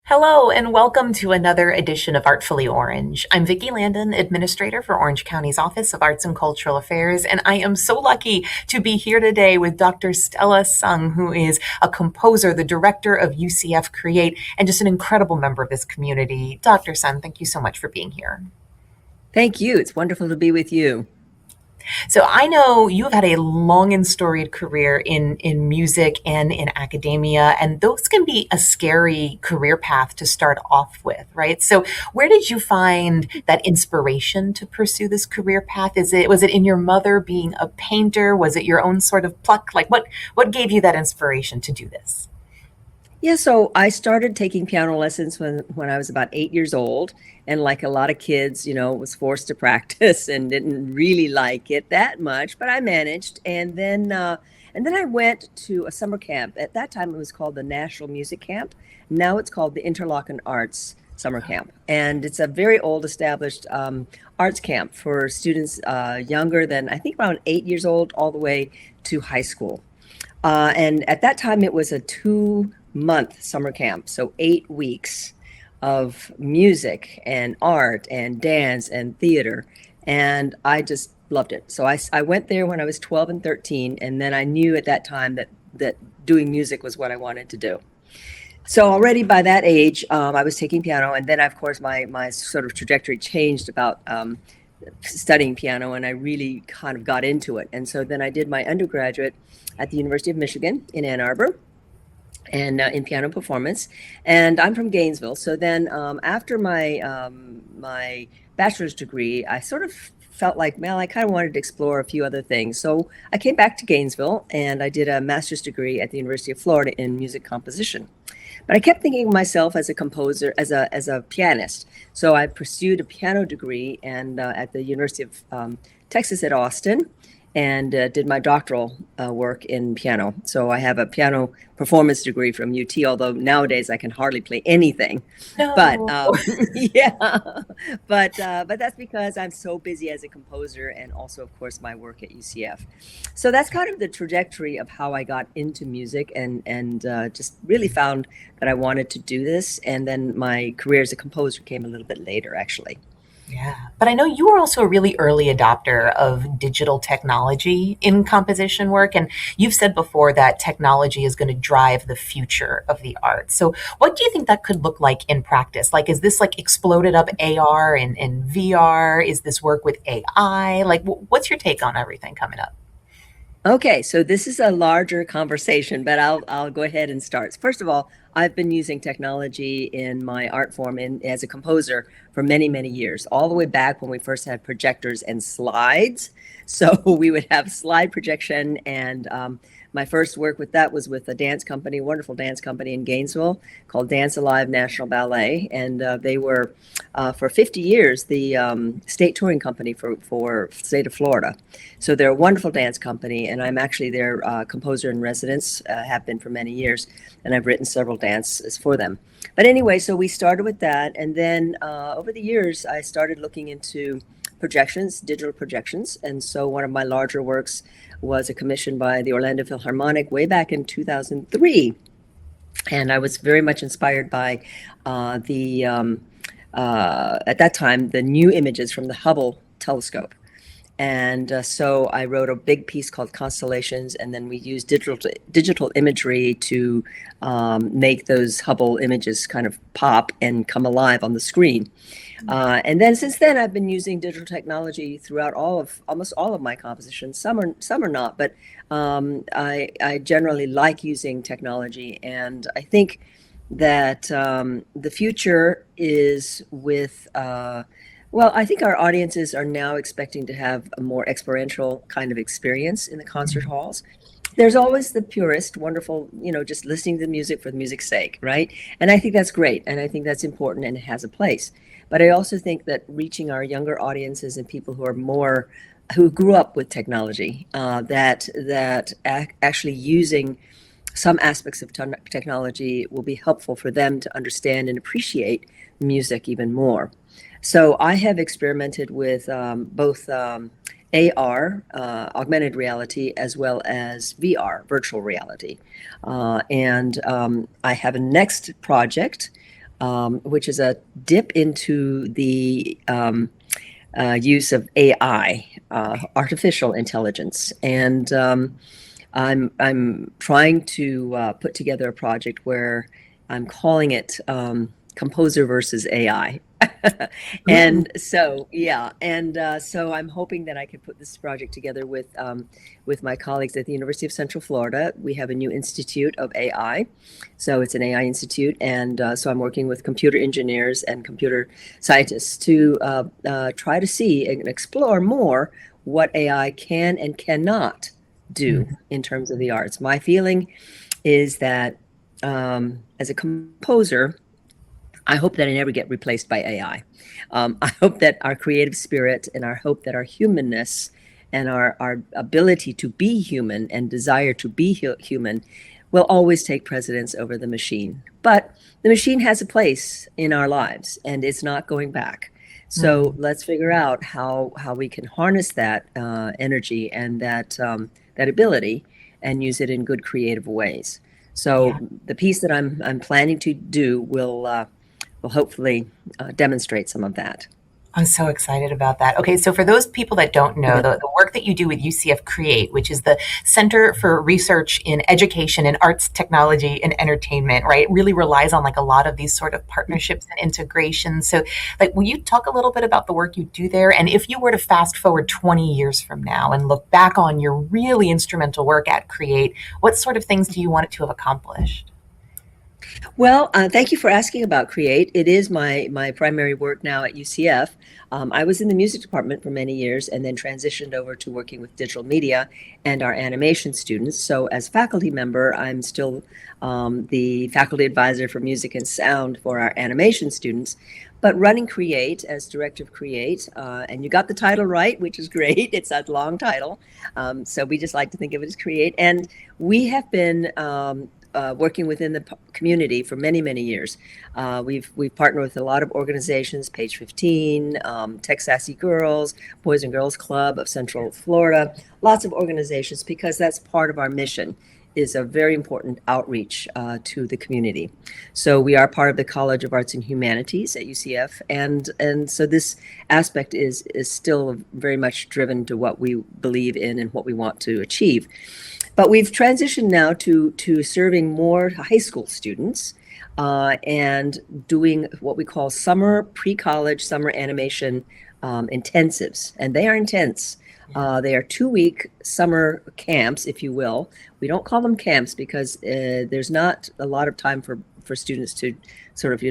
Hello and welcome to another edition of Artfully Orange. I'm Vicki Landon, Administrator for Orange County's Office of Arts and Cultural Affairs, and I am so lucky to be here today with Dr. Stella Sung, who is a composer, the director of UCF Create, and just an incredible member of this community. Dr. Sung, thank you so much for being here. Thank you. It's wonderful to be with you. So I know you've had a long and storied career in music and in academia, and those can be a scary career path to start off with, right? So where did you find that inspiration to pursue this career path? Was it in your mother being a painter? Was it your own sort of pluck? Like what gave you that inspiration to do this? Yeah, so I started taking piano lessons when I was about 8 years old. And like a lot of kids, was forced to practice and didn't really like it that much, but I managed. And then I went to a summer camp. At that time, it was called the National Music Camp. Now it's called the Interlochen Arts Summer Camp. And it's a very old established arts camp for students younger than, I think, around 8 years old, all the way to high school. And at that time, it was a 2-month summer camp, so 8 weeks of music and art and dance and theater. And I just loved it. So I went there when I was 12 and 13, and then I knew at that time that doing music was what I wanted to do. So already by that age, I was taking piano, and then of course my sort of trajectory changed about studying piano, and I really kind of got into it. And so then I did my undergraduate at the University of Michigan in Ann Arbor, and in piano performance. And I'm from Gainesville. So then after my bachelor's degree, I sort of felt like, well, I kind of wanted to explore a few other things. So I came back to Gainesville and I did a master's degree at the University of Florida in music composition. But I kept thinking of myself as a composer, as a pianist. So I pursued a piano degree and at the University of Texas at Austin, and did my doctoral work in piano. So I have a piano performance degree from UT, although nowadays I can hardly play anything. But No. yeah, but that's because I'm so busy as a composer, and also, of course, my work at UCF. So that's kind of the trajectory of how I got into music, and just really found that I wanted to do this. And then my career as a composer came a little bit later, actually. Yeah. But I know you were also a really early adopter of digital technology in composition work. And you've said before that technology is going to drive the future of the arts. So what do you think that could look like in practice? Like, is this like exploded up AR and VR? Is this work with AI? Like, what's your take on everything coming up? Okay, so this is a larger conversation, but I'll go ahead and start. First of all, I've been using technology in my art form as a composer for many, many years, all the way back when we first had projectors and slides. So we would have slide projection, and my first work with that was with a dance company, wonderful dance company in Gainesville called Dance Alive National Ballet, and they were for 50 years the state touring company for state of Florida. So they're a wonderful dance company, and I'm actually their composer in residence, have been for many years, and I've written several dances for them. But anyway, so we started with that, and then over the years, I started looking into projections, digital projections, and so one of my larger works was a commission by the Orlando Philharmonic way back in 2003, and I was very much inspired by the at that time the new images from the Hubble telescope. And so I wrote a big piece called Constellations, and then we used digital imagery to make those Hubble images kind of pop and come alive on the screen. And then since then, I've been using digital technology throughout almost all of my compositions. Some are not, but I generally like using technology, and I think that the future is with. Well, I think our audiences are now expecting to have a more experiential kind of experience in the concert halls. There's always the purist, wonderful, just listening to the music for the music's sake, right? And I think that's great, and I think that's important, and it has a place. But I also think that reaching our younger audiences and people who grew up with technology, actually using some aspects of technology will be helpful for them to understand and appreciate music even more. So I have experimented with both AR, augmented reality, as well as VR, virtual reality. And I have a next project which is a dip into the use of AI, artificial intelligence, and I'm trying to put together a project where I'm calling it composer versus AI. Ooh. And so, yeah, and so I'm hoping that I can put this project together with my colleagues at the University of Central Florida. We have a new institute of AI, so it's an AI institute, and so I'm working with computer engineers and computer scientists to try to see and explore more what AI can and cannot do Mhm. in terms of the arts. My feeling is that as a composer, I hope that I never get replaced by AI. I hope that our creative spirit and I hope that our humanness and our ability to be human and desire to be human will always take precedence over the machine. But the machine has a place in our lives and it's not going back. So Mm. let's figure out how we can harness that energy and that ability and use it in good creative ways. Yeah. So the piece that I'm planning to do will hopefully demonstrate some of that. I'm so excited about that. Okay, so for those people that don't know, the work that you do with UCF Create, which is the Center for Research in Education and Arts, Technology, and Entertainment, right, really relies on like a lot of these sort of partnerships and integrations. So, like, will you talk a little bit about the work you do there? And if you were to fast forward 20 years from now and look back on your really instrumental work at Create, what sort of things do you want it to have accomplished? Well, thank you for asking about Create. It is my primary work now at UCF. I was in the music department for many years and then transitioned over to working with digital media and our animation students. So, as faculty member, I'm still the faculty advisor for music and sound for our animation students. But running Create as director of Create, and you got the title right, which is great. It's a long title, so we just like to think of it as Create. And we have been working within the community for many, many years. We've partnered with a lot of organizations, Page 15, Tech Sassy Girls, Boys and Girls Club of Central Florida, lots of organizations because that's part of our mission is a very important outreach to the community. So we are part of the College of Arts and Humanities at UCF, and so this aspect is still very much driven to what we believe in and what we want to achieve. But we've transitioned now to serving more high school students and doing what we call summer pre-college summer animation intensives, and they are intense. They are 2 week summer camps, if you will. We don't call them camps because there's not a lot of time for students to sort of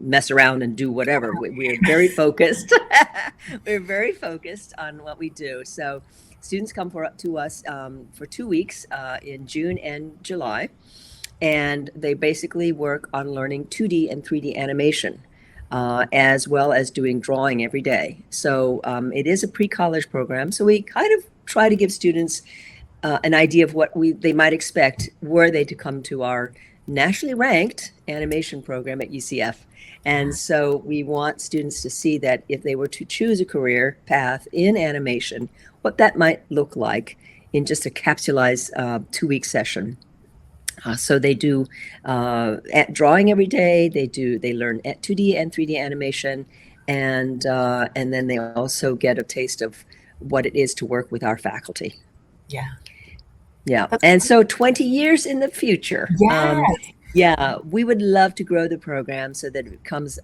mess around and do whatever. We're very focused. We're very focused on what we do. So students come to us for 2 weeks in June and July, and they basically work on learning 2D and 3D animation, as well as doing drawing every day. So it is a pre-college program. So we kind of try to give students an idea of what they might expect were they to come to our nationally ranked animation program at UCF. And so we want students to see that if they were to choose a career path in animation, what that might look like in just a capsulized 2 week session. So they do drawing every day. They learn 2D and 3D animation, and then they also get a taste of what it is to work with our faculty. Yeah. Yeah. That's And so 20 years in the future, yes. yeah, we would love to grow the program so that it becomes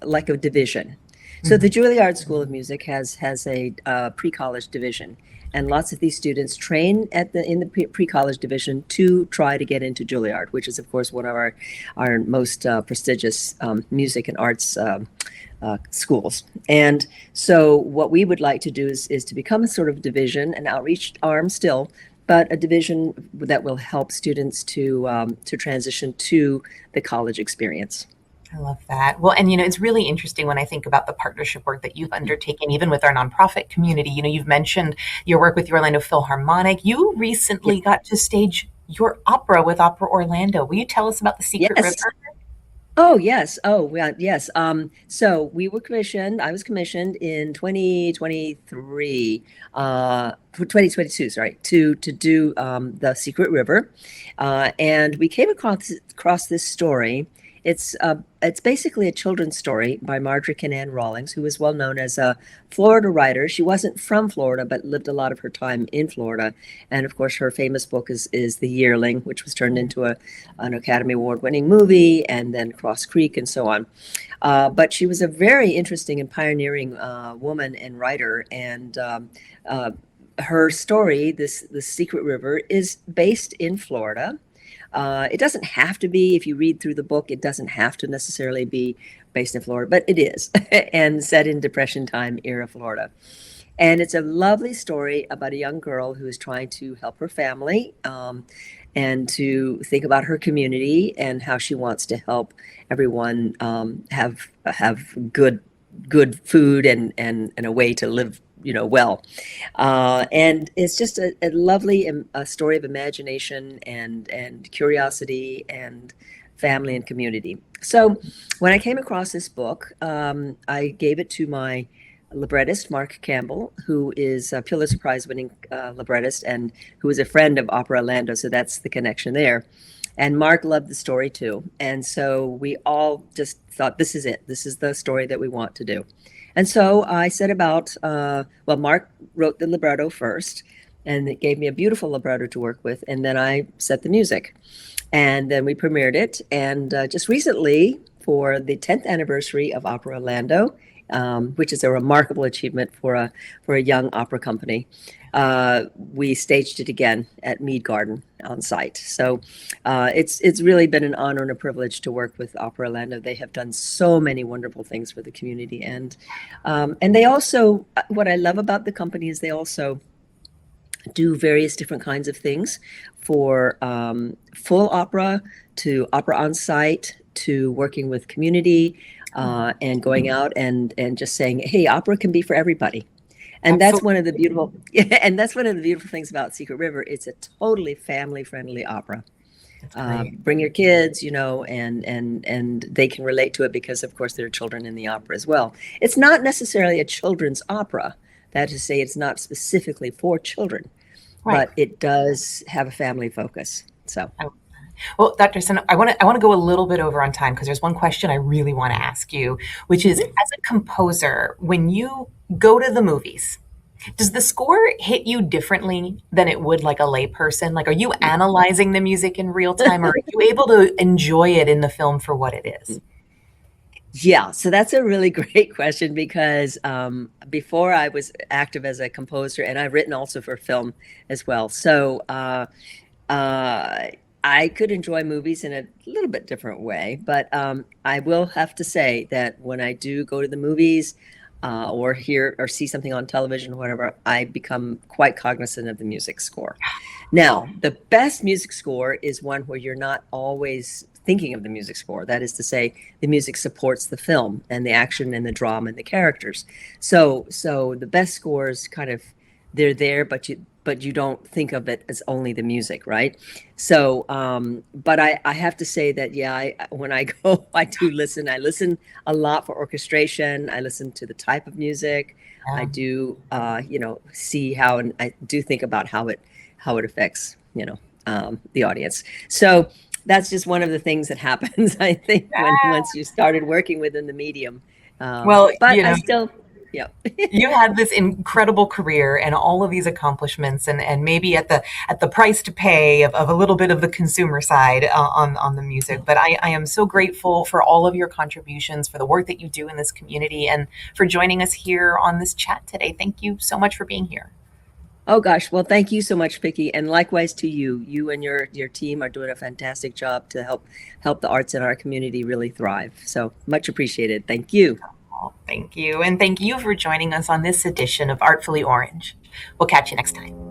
like a division. So the Mhm. Juilliard School of Music has a pre-college division, and lots of these students train in the pre-college division to try to get into Juilliard, which is of course one of our most prestigious music and arts schools. And so what we would like to do is to become a sort of division, an outreach arm still, but a division that will help students to transition to the college experience. I love that. Well, and it's really interesting when I think about the partnership work that you've undertaken, even with our nonprofit community. You've mentioned your work with the Orlando Philharmonic. You Yeah. recently got to stage your opera with Opera Orlando. Will you tell us about the Secret Yes. River? Oh, yes. Oh, well, yes. So we were commissioned, I was commissioned in 2023, for 2022, sorry, to do The Secret River. And we came across this story It's basically a children's story by Marjorie Kinnan Rawlings, who was well known as a Florida writer. She wasn't from Florida, but lived a lot of her time in Florida. And of course, her famous book is The Yearling, which was turned into an Academy Award-winning movie, and then Cross Creek, and so on. But she was a very interesting and pioneering woman and writer, and her story, this Secret River, is based in Florida. It doesn't have to be, if you read through the book, it doesn't have to necessarily be based in Florida, but it is, and set in Depression time era Florida. And it's a lovely story about a young girl who is trying to help her family, and to think about her community and how she wants to help everyone have good food and a way to live, well. And it's just a lovely a story of imagination and curiosity and family and community. So when I came across this book, I gave it to my librettist, Mark Campbell, who is a Pulitzer Prize winning librettist and who is a friend of Opera Orlando. So that's the connection there. And Mark loved the story too. And so we all just thought, this is it. This is the story that we want to do. And so I set about, well, Mark wrote the libretto first, and it gave me a beautiful libretto to work with. And then I set the music. And then we premiered it. And just recently, for the 10th anniversary of Opera Orlando, which is a remarkable achievement for a young opera company, we staged it again at Mead Garden on site. So it's really been an honor and a privilege to work with Opera Orlando. They have done so many wonderful things for the community, and they also, what I love about the company is they also do various different kinds of things, for full opera to opera on site to working with community, and going out and just saying, hey, opera can be for everybody. And that's one of the beautiful, and that's one of the beautiful things about Secret River. It's a totally family-friendly opera. Bring your kids, and they can relate to it because, of course, there are children in the opera as well. It's not necessarily a children's opera. That is to say, it's not specifically for children, but it does have a family focus. So. Well, Dr. Sen, I want to go a little bit over on time because there's one question I really want to ask you, which is, as a composer, when you go to the movies, does the score hit you differently than it would like a layperson? Like, are you analyzing the music in real time, or are you able to enjoy it in the film for what it is? Yeah, so that's a really great question because before I was active as a composer, and I've written also for film as well. So I could enjoy movies in a little bit different way, but I will have to say that when I do go to the movies, or hear or see something on television or whatever, I become quite cognizant of the music score. Now, the best music score is one where you're not always thinking of the music score. That is to say, the music supports the film and the action and the drama and the characters. So the best scores kind of, they're there, but you don't think of it as only the music, right? So, but I have to say that, yeah, when I go, I do listen. I listen a lot for orchestration. I listen to the type of music. I do, see how, and I do think about how it affects, the audience. So that's just one of the things that happens, I think, once you started working within the medium. Well, but I still. Yeah. You had this incredible career and all of these accomplishments, and maybe at the price to pay of a little bit of the consumer side on the music. But I am so grateful for all of your contributions, for the work that you do in this community, and for joining us here on this chat today. Thank you so much for being here. Oh gosh, well, thank you so much, Vicki, and likewise to you. You and your team are doing a fantastic job to help the arts in our community really thrive. So much appreciated. Thank you. Thank you. And thank you for joining us on this edition of Artfully Orange. We'll catch you next time.